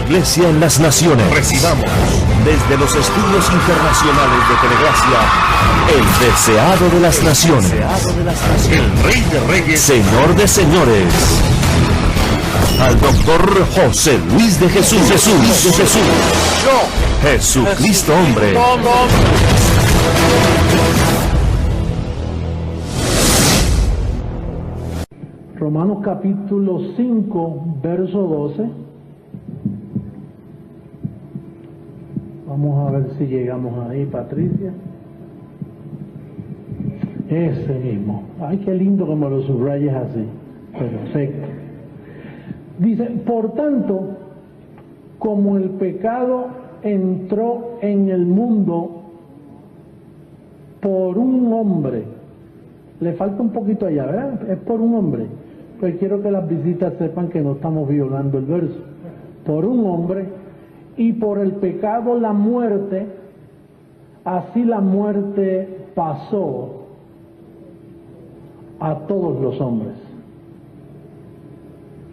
Iglesia en las Naciones. Recibamos desde los estudios internacionales de Telegracia, el deseado de las naciones, el Rey de Reyes, Señor de Señores, al doctor José Luis de Jesús, Jesucristo hombre. Romanos capítulo 5, verso 12. Vamos a ver si llegamos ahí, Patricia. Ese mismo. Ay, qué lindo que me lo subrayes así. Perfecto. Dice, por tanto, como el pecado entró en el mundo por un hombre, le falta un poquito allá, ¿verdad? Es por un hombre. Pues quiero que las visitas sepan que no estamos violando el verso. Por un hombre, y por el pecado la muerte, así la muerte pasó a todos los hombres.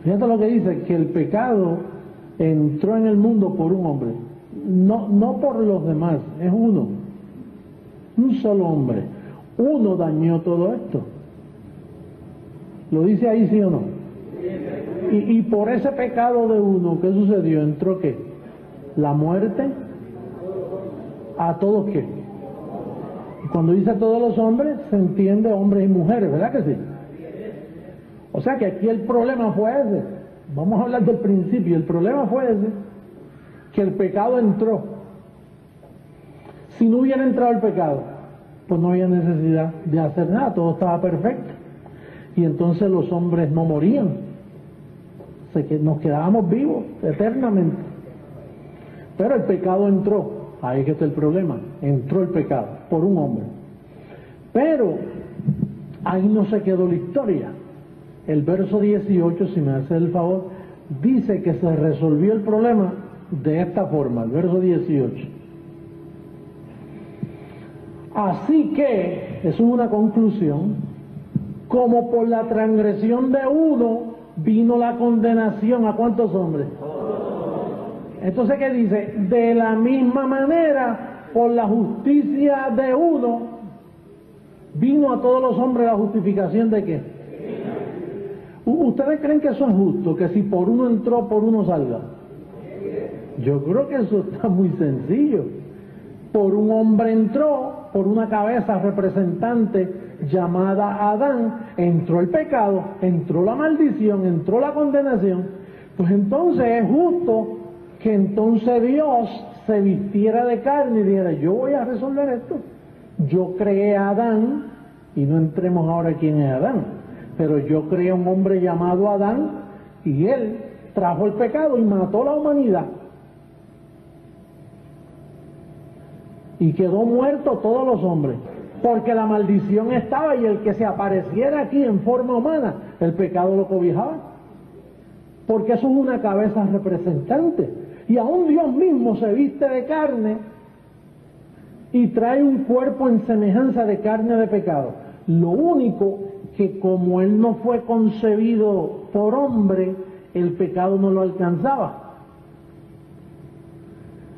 Fíjate lo que dice, que el pecado entró en el mundo por un hombre, no por los demás, es uno, un solo hombre. Uno dañó todo esto. ¿Lo dice ahí, sí o no? Y por ese pecado de uno, ¿qué sucedió? ¿Entró qué? La muerte. ¿A todos qué? Y cuando dice a todos los hombres, se entiende hombres y mujeres, ¿verdad que sí? O sea que aquí el problema fue ese. Vamos a hablar del principio. El problema fue ese, que el pecado entró. Si no hubiera entrado el pecado, pues no había necesidad de hacer nada, todo estaba perfecto. Y entonces los hombres no morían, nos quedábamos vivos eternamente. Pero el pecado entró, ahí es que está el problema, entró el pecado por un hombre. Pero ahí no se quedó la historia. El verso 18, si me hace el favor, dice que se resolvió el problema de esta forma, el verso 18. Así que, eso es una conclusión, como por la transgresión de uno vino la condenación, ¿a cuántos hombres? Entonces, ¿qué dice? De la misma manera, por la justicia de uno, vino a todos los hombres la justificación de ¿qué? ¿Ustedes creen que eso es justo? Que si por uno entró, por uno salga. Yo creo que eso está muy sencillo. Por un hombre entró, por una cabeza representante llamada Adán, entró el pecado, entró la maldición, entró la condenación. Pues entonces es justo que entonces Dios se vistiera de carne y dijera, yo voy a resolver esto. Yo creé a Adán, y no entremos ahora quién es Adán, pero yo creé a un hombre llamado Adán, y él trajo el pecado y mató a la humanidad. Y quedó muerto todos los hombres, porque la maldición estaba, y el que se apareciera aquí en forma humana, el pecado lo cobijaba, porque eso es una cabeza representante. Y aún Dios mismo se viste de carne y trae un cuerpo en semejanza de carne de pecado. Lo único que, como él no fue concebido por hombre, el pecado no lo alcanzaba.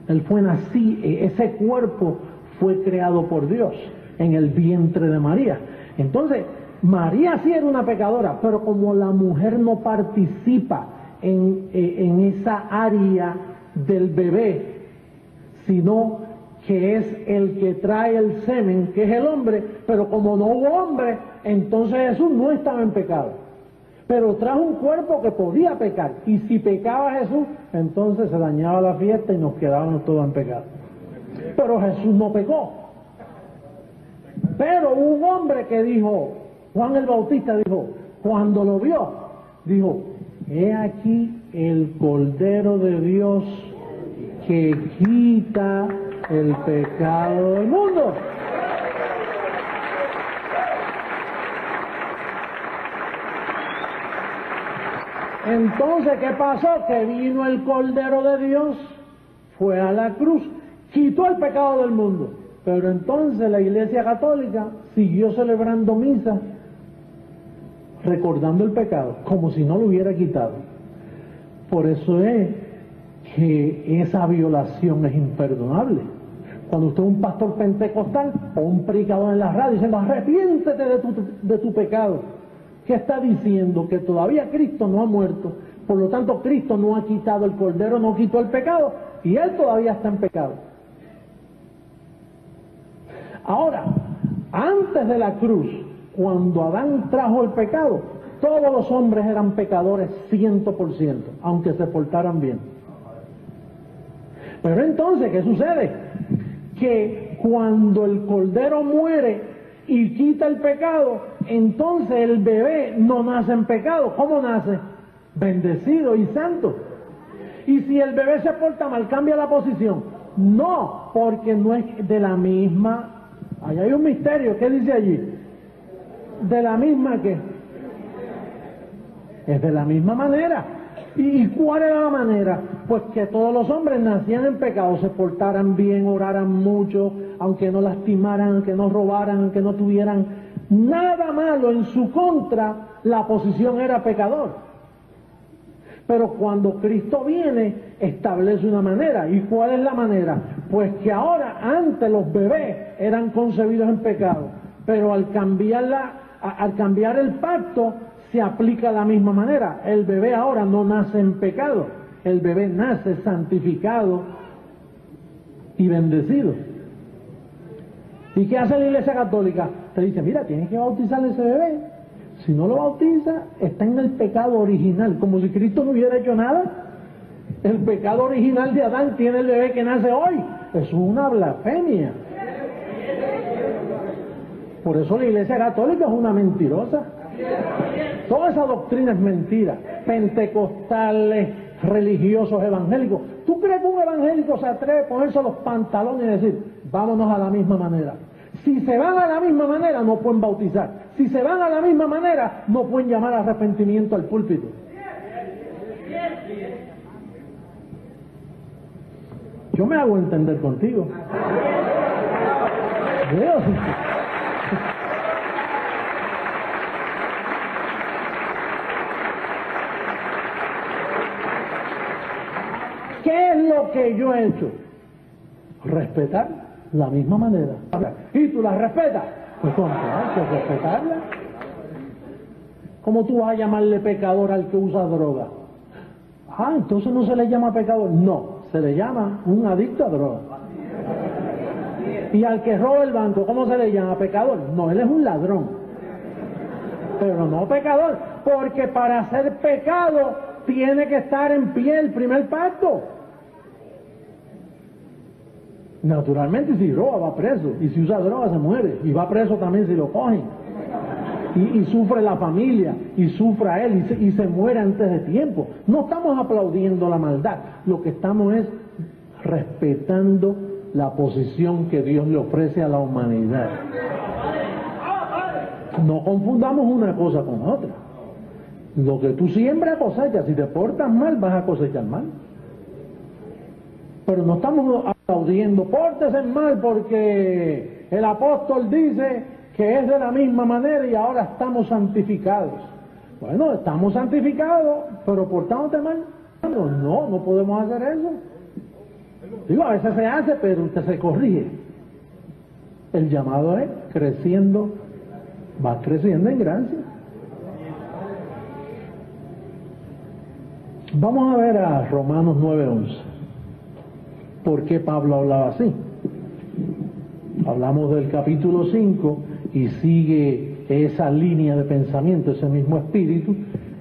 Él fue nacido, ese cuerpo fue creado por Dios en el vientre de María. Entonces, María sí era una pecadora, pero como la mujer no participa en esa área del bebé, sino que es el que trae el semen, que es el hombre, pero como no hubo hombre, entonces Jesús no estaba en pecado. Pero trajo un cuerpo que podía pecar, y si pecaba Jesús, entonces se dañaba la fiesta y nos quedábamos todos en pecado. Pero Jesús no pecó. Pero un hombre que dijo, Juan el Bautista dijo, cuando lo vio, dijo, he aquí el Cordero de Dios que quita el pecado del mundo. Entonces, ¿qué pasó? Que vino el Cordero de Dios, fue a la cruz, quitó el pecado del mundo. Pero entonces la Iglesia Católica siguió celebrando misa, recordando el pecado, como si no lo hubiera quitado. Por eso es que esa violación es imperdonable. Cuando usted es un pastor pentecostal o un predicador en la radio diciendo arrepiéntete de tu pecado, ¿qué está diciendo? Que todavía Cristo no ha muerto, por lo tanto Cristo no ha quitado el cordero, no quitó el pecado y él todavía está en pecado. Ahora, antes de la cruz, cuando Adán trajo el pecado, todos los hombres eran pecadores 100%, aunque se portaran bien. Pero entonces, ¿qué sucede? Que cuando el cordero muere y quita el pecado, entonces el bebé no nace en pecado. ¿Cómo nace? Bendecido y santo. Y si el bebé se porta mal, cambia la posición. No, porque no es de la misma. Ahí hay un misterio. ¿Qué dice allí? De la misma que es de la misma manera. ¿Y cuál era la manera? Pues que todos los hombres nacían en pecado, se portaran bien, oraran mucho, aunque no lastimaran, aunque no robaran, aunque no tuvieran nada malo en su contra, la posición era pecador. Pero cuando Cristo viene, establece una manera. ¿Y cuál es la manera? Pues que ahora, antes los bebés eran concebidos en pecado, pero al cambiar el pacto, se aplica de la misma manera. El bebé ahora no nace en pecado, el bebé nace santificado y bendecido. ¿Y qué hace la Iglesia Católica? Te dice, mira, tienes que bautizar a ese bebé. Si no lo bautiza, está en el pecado original, como si Cristo no hubiera hecho nada. El pecado original de Adán tiene el bebé que nace hoy. Eso es una blasfemia. Por eso la Iglesia Católica es una mentirosa. Toda esa doctrina es mentira. Pentecostales, religiosos, evangélicos. ¿Tú crees que un evangélico se atreve a ponerse los pantalones y decir, vámonos a la misma manera? Si se van a la misma manera, no pueden bautizar. Si se van a la misma manera, no pueden llamar a arrepentimiento al púlpito. Yo me hago entender contigo. Dios. ¿Qué es lo que yo he hecho? Respetar la misma manera. ¿Y tú la respetas? Pues ¿cómo? Hay que respetarla. ¿Cómo tú vas a llamarle pecador al que usa droga? Ah, entonces no se le llama pecador. No, se le llama un adicto a droga. Y al que roba el banco, ¿cómo se le llama? Pecador. No, él es un ladrón. Pero no pecador, porque para ser pecado tiene que estar en pie el primer pacto. Naturalmente, si roba va preso, y si usa droga se muere, y va preso también si lo cogen, y sufre la familia, y sufre él, y se muere antes de tiempo. No estamos aplaudiendo la maldad, lo que estamos es respetando la posición que Dios le ofrece a la humanidad. No confundamos una cosa con otra. Lo que tú siembras cosechas. Si te portas mal, vas a cosechar mal. Pero no estamos aplaudiendo, pórtese mal porque el apóstol dice que es de la misma manera y ahora estamos santificados. Bueno, estamos santificados, pero portándote mal. No podemos hacer eso. Digo, a veces se hace, pero usted se corrige. El llamado es creciendo, va creciendo en gracia. Vamos a ver a Romanos 9:11. ¿Por qué Pablo hablaba así? Hablamos del capítulo 5 y sigue esa línea de pensamiento, ese mismo espíritu,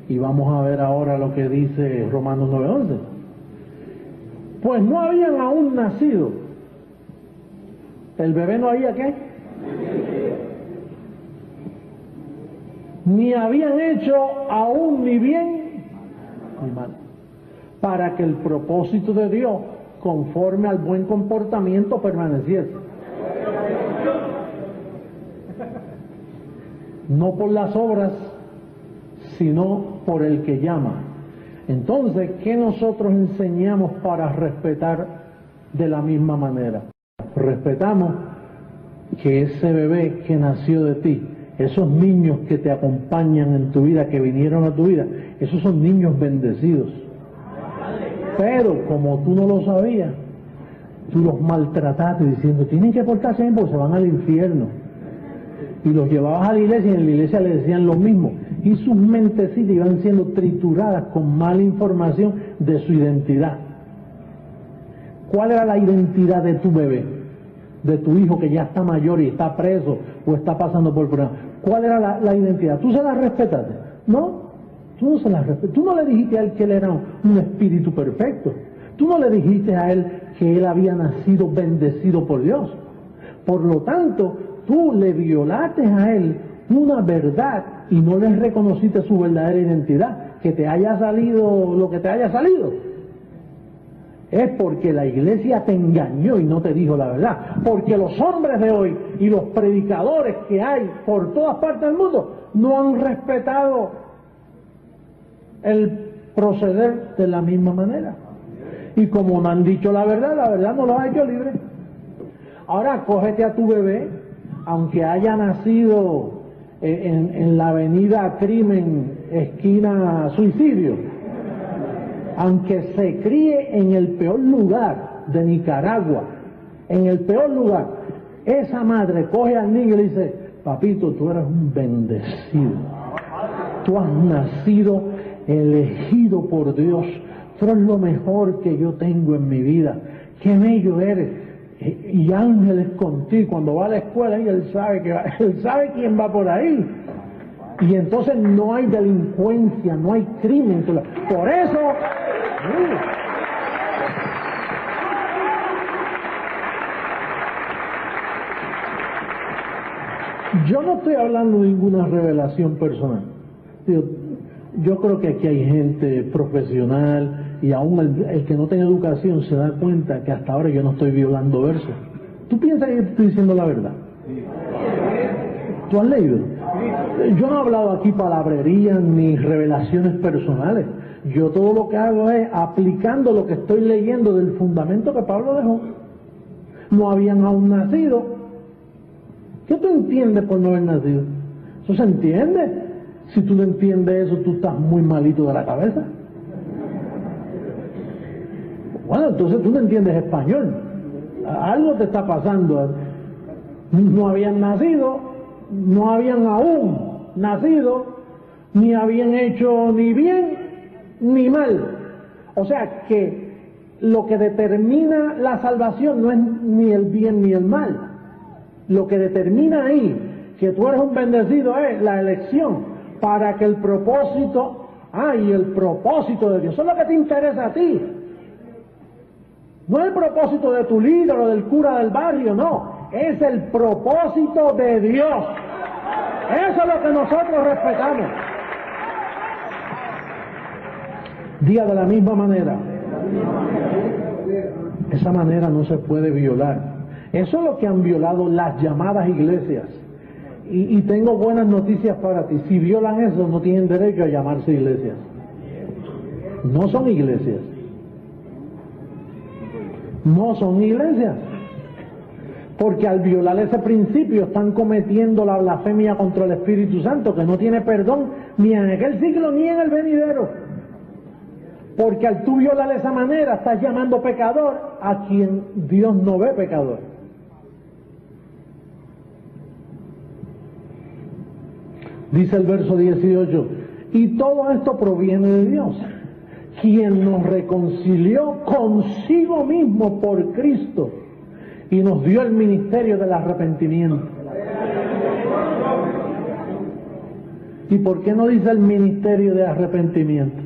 y vamos a ver ahora lo que dice Romanos 9:11. Pues no habían aún nacido. ¿El bebé no había qué? Ni habían hecho aún ni bien ni mal, para que el propósito de Dios conforme al buen comportamiento permaneciese. No por las obras, sino por el que llama. Entonces, ¿qué nosotros enseñamos para respetar de la misma manera? Respetamos que ese bebé que nació de ti, esos niños que te acompañan en tu vida, que vinieron a tu vida, esos son niños bendecidos. Pero como tú no lo sabías, tú los maltrataste diciendo, tienen que portarse bien porque se van al infierno. Y los llevabas a la iglesia y en la iglesia le decían lo mismo. Y sus mentecitas iban siendo trituradas con mala información de su identidad. ¿Cuál era la identidad de tu bebé? De tu hijo que ya está mayor y está preso o está pasando por problemas. ¿Cuál era la identidad? ¿Tú se la respetaste? No, tú no se la respetaste. Tú no le dijiste a él que él era un espíritu perfecto. Tú no le dijiste a él que él había nacido bendecido por Dios. Por lo tanto, tú le violaste a él una verdad y no le reconociste su verdadera identidad. Que te haya salido lo que te haya salido es porque la iglesia te engañó y no te dijo la verdad. Porque los hombres de hoy y los predicadores que hay por todas partes del mundo no han respetado el proceder de la misma manera. Y como no han dicho la verdad no los ha hecho libre. Ahora cógete a tu bebé, aunque haya nacido en la avenida Crimen, esquina Suicidio, aunque se críe en el peor lugar de Nicaragua, en el peor lugar, esa madre coge al niño y le dice, papito, tú eres un bendecido, tú has nacido elegido por Dios, tú eres lo mejor que yo tengo en mi vida, qué bello eres, y ángeles contigo. Cuando va a la escuela y él sabe quién va por ahí, y entonces no hay delincuencia, no hay crimen. Por eso yo no estoy hablando de ninguna revelación personal. Yo creo que aquí hay gente profesional y aún el que no tiene educación se da cuenta que hasta ahora yo no estoy violando versos. ¿Tú piensas que yo estoy diciendo la verdad? ¿Tú has leído? Yo no he hablado aquí palabrerías ni revelaciones personales. Yo todo lo que hago es aplicando lo que estoy leyendo del fundamento que Pablo dejó. No habían aún nacido. ¿Qué tú entiendes por no haber nacido? Eso se entiende. Si tú no entiendes eso, tú estás muy malito de la cabeza. Bueno, entonces tú no entiendes español. Algo te está pasando. No habían nacido, no habían aún nacido, ni habían hecho ni bien ni mal. O sea que lo que determina la salvación no es ni el bien ni el mal. Lo que determina ahí que tú eres un bendecido es la elección para que el propósito, y el propósito de Dios, eso es lo que te interesa a ti. No es el propósito de tu líder o del cura del barrio, no, es el propósito de Dios. Eso es lo que nosotros respetamos. Diga de la misma manera. Esa manera no se puede violar. Eso es lo que han violado las llamadas iglesias. Y tengo buenas noticias para ti. Si violan eso, no tienen derecho a llamarse iglesias. No son iglesias. No son iglesias. Porque al violar ese principio están cometiendo la blasfemia contra el Espíritu Santo, que no tiene perdón ni en aquel siglo ni en el venidero. Porque al tú violar de esa manera estás llamando pecador a quien Dios no ve pecador. Dice el verso 18, y todo esto proviene de Dios, quien nos reconcilió consigo mismo por Cristo y nos dio el ministerio del arrepentimiento. ¿Y por qué no dice el ministerio de arrepentimiento?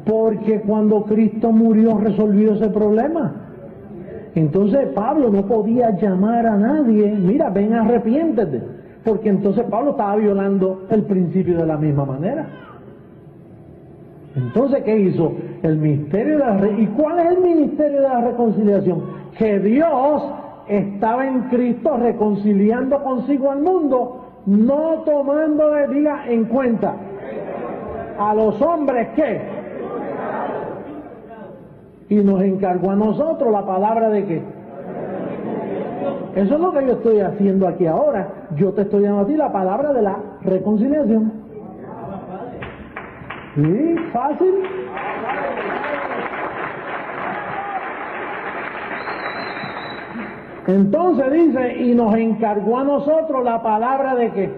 Porque cuando Cristo murió resolvió ese problema. Entonces Pablo no podía llamar a nadie, mira, ven, arrepiéntete, porque entonces Pablo estaba violando el principio de la misma manera. Entonces, ¿qué hizo? El ministerio de ¿Y cuál es el ministerio de la reconciliación? Que Dios estaba en Cristo reconciliando consigo al mundo, no tomando en cuenta a los hombres que y nos encargó a nosotros la palabra de qué. Eso es lo que yo estoy haciendo aquí ahora. Yo te estoy dando a ti la palabra de la reconciliación. ¿Sí? ¿Fácil? Entonces dice, y nos encargó a nosotros la palabra de qué.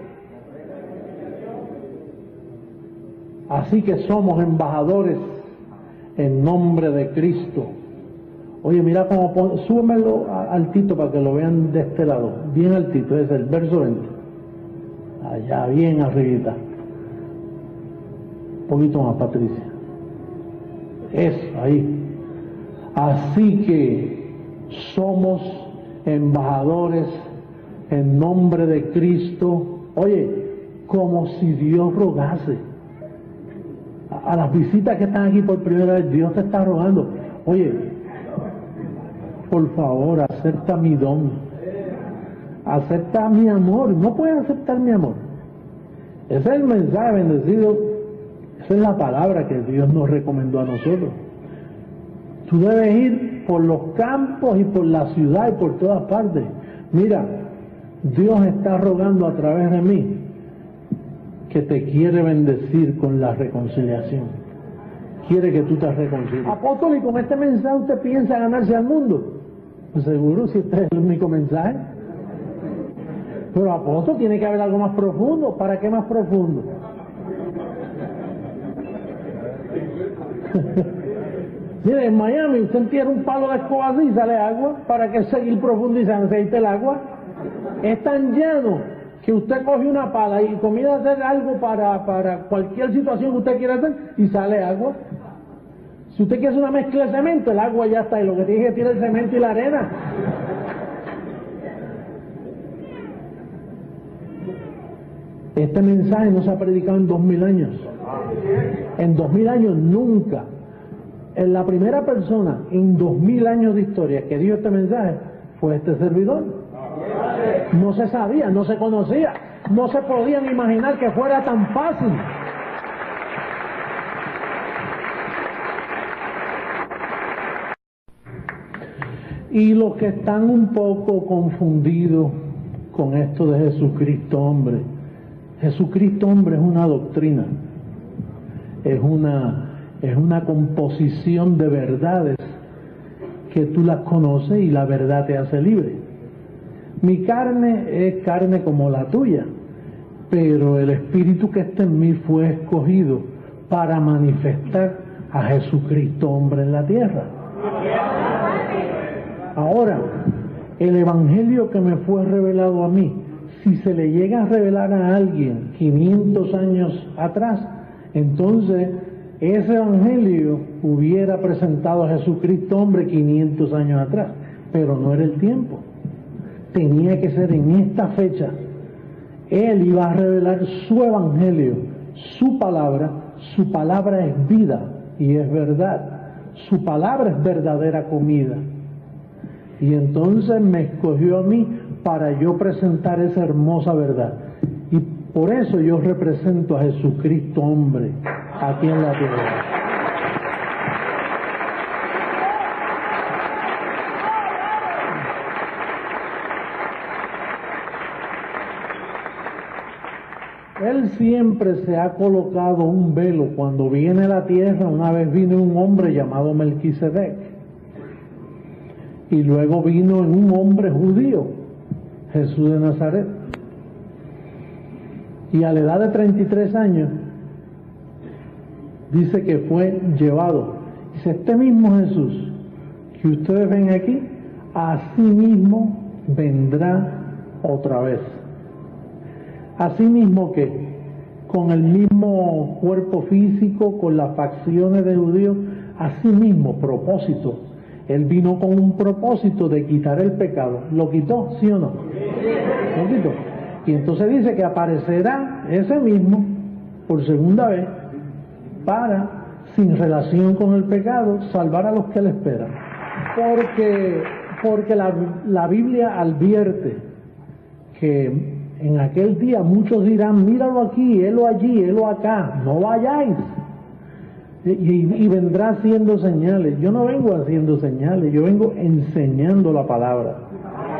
Así que somos embajadores en nombre de Cristo. Oye, mira cómo súbemelo altito para que lo vean de este lado, bien altito, es el verso 20. Allá, bien arribita. Un poquito más, Patricia. Eso, ahí. Así que somos embajadores en nombre de Cristo. Oye, como si Dios rogase. A las visitas que están aquí por primera vez, Dios te está rogando. Oye, por favor, acepta mi don. Acepta mi amor. No puedes aceptar mi amor. Ese es el mensaje bendecido. Esa es la palabra que Dios nos recomendó a nosotros. Tú debes ir por los campos y por la ciudad y por todas partes. Mira, Dios está rogando a través de mí que te quiere bendecir con la reconciliación. Quiere que tú te reconcilies. Apóstol, ¿y con este mensaje usted piensa ganarse al mundo? Pues seguro, si este es el único mensaje. Pero apóstol, tiene que haber algo más profundo. ¿Para qué más profundo? Mire, en Miami usted entierra un palo de escoba así y sale agua. ¿Para qué seguir profundizando? ¿Se el agua? Es tan llano que usted coge una pala y comienza a hacer algo para cualquier situación que usted quiera hacer y sale agua. Si usted quiere hacer una mezcla de cemento, el agua ya está, y lo que tiene que tirar el cemento y la arena. Este mensaje no se ha predicado en 2000 años. En 2000 años nunca. En la primera persona en 2000 años de historia que dio este mensaje fue este servidor. No se sabía, no se conocía, no se podían imaginar que fuera tan fácil. Y los que están un poco confundidos con esto de Jesucristo hombre, Jesucristo hombre es una doctrina, es una composición de verdades que tú las conoces y la verdad te hace libre. Mi carne es carne como la tuya, pero el Espíritu que está en mí fue escogido para manifestar a Jesucristo hombre en la tierra. Ahora, el Evangelio que me fue revelado a mí, si se le llega a revelar a alguien 500 años atrás, entonces ese Evangelio hubiera presentado a Jesucristo hombre 500 años atrás, pero no era el tiempo. Tenía que ser en esta fecha. Él iba a revelar su Evangelio, su palabra es vida y es verdad, su palabra es verdadera comida. Y entonces me escogió a mí para yo presentar esa hermosa verdad. Y por eso yo represento a Jesucristo hombre aquí en la tierra. Él siempre se ha colocado un velo. Cuando viene a la tierra, una vez vino un hombre llamado Melquisedec. Y luego vino en un hombre judío, Jesús de Nazaret. Y a la edad de 33 años, dice que fue llevado. Dice, este mismo Jesús que ustedes ven aquí, así mismo vendrá otra vez. Así mismo que con el mismo cuerpo físico, con las facciones de judío, así mismo propósito. Él vino con un propósito de quitar el pecado. ¿Lo quitó, sí o no? Lo quitó. Y entonces dice que aparecerá ese mismo por segunda vez para, sin relación con el pecado, salvar a los que le esperan. Porque la Biblia advierte que en aquel día muchos dirán, míralo aquí, helo allí, helo acá, no vayáis. Y vendrá haciendo señales. Yo no vengo haciendo señales, yo vengo enseñando la palabra,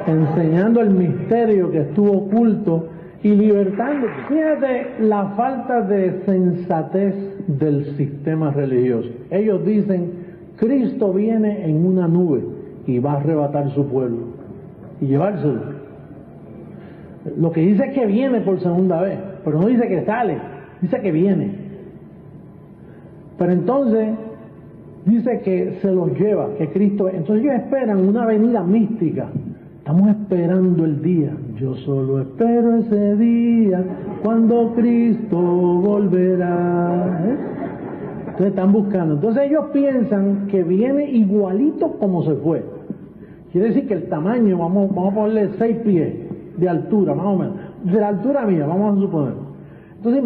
enseñando el misterio que estuvo oculto y libertándote. Fíjate la falta de sensatez del sistema religioso. Ellos dicen, Cristo viene en una nube y va a arrebatar su pueblo y llevárselo. Lo que dice es que viene por segunda vez, pero no dice que sale, dice que viene. Pero entonces dice que se los lleva, que Cristo... Entonces ellos esperan una venida mística. Estamos esperando el día. Yo solo espero ese día cuando Cristo volverá. Entonces están buscando. Entonces ellos piensan que viene igualito como se fue. Quiere decir que el tamaño, vamos a ponerle 6 pies de altura, más o menos. De la altura mía, vamos a suponer. Entonces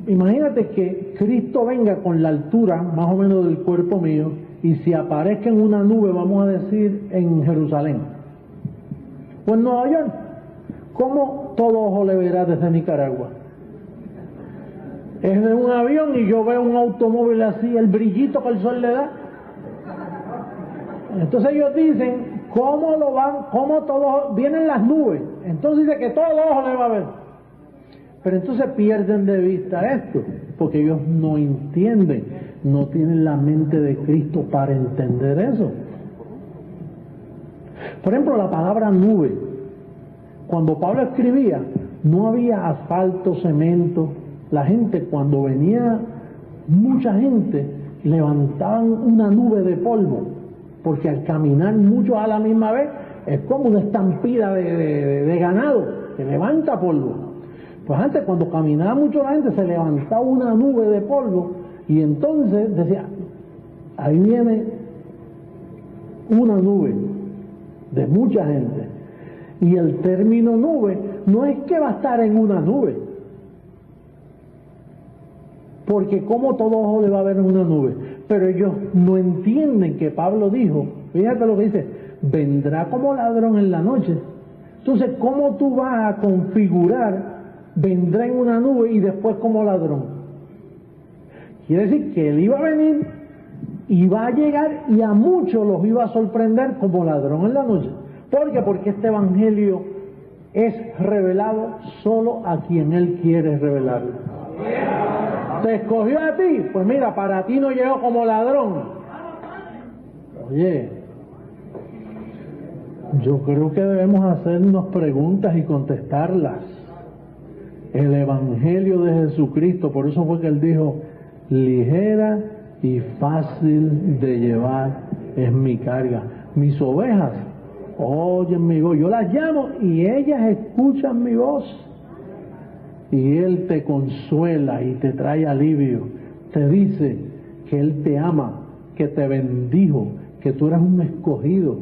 imagínate que Cristo venga con la altura más o menos del cuerpo mío y se aparezca en una nube, vamos a decir, en Jerusalén o en Nueva York. ¿Cómo todo ojo le verá desde Nicaragua? Es de un avión y yo veo un automóvil así, el brillito que el sol le da. Entonces ellos dicen, ¿cómo todos vienen las nubes? Entonces dice que todo ojo le va a ver. Pero entonces pierden de vista esto, porque ellos no entienden, no tienen la mente de Cristo para entender eso. Por ejemplo, la palabra nube, cuando Pablo escribía, no había asfalto, cemento. La gente, cuando venía mucha gente, levantaban una nube de polvo, porque al caminar muchos a la misma vez, es como una estampida de ganado, que levanta polvo. Pues antes, cuando caminaba mucho la gente, se levantaba una nube de polvo y entonces decía, ahí viene una nube de mucha gente. Y el término nube no es que va a estar en una nube, porque como todo ojo le va a ver en una nube, pero ellos no entienden que Pablo dijo, fíjate lo que dice, vendrá como ladrón en la noche. Entonces, ¿cómo tú vas a configurar vendrá en una nube y después como ladrón? Quiere decir que él iba a venir, iba a llegar y a muchos los iba a sorprender como ladrón en la noche. ¿Por qué? Porque este evangelio es revelado solo a quien él quiere revelarlo. ¿Te escogió a ti? Pues mira, para ti no llegó como ladrón. Oye, yo creo que debemos hacernos preguntas y contestarlas. El evangelio de Jesucristo, por eso fue que él dijo, ligera y fácil de llevar es mi carga. Mis ovejas oyen mi voz, yo las llamo y ellas escuchan mi voz. Y él te consuela y te trae alivio, te dice que él te ama, que te bendijo, que tú eres un escogido,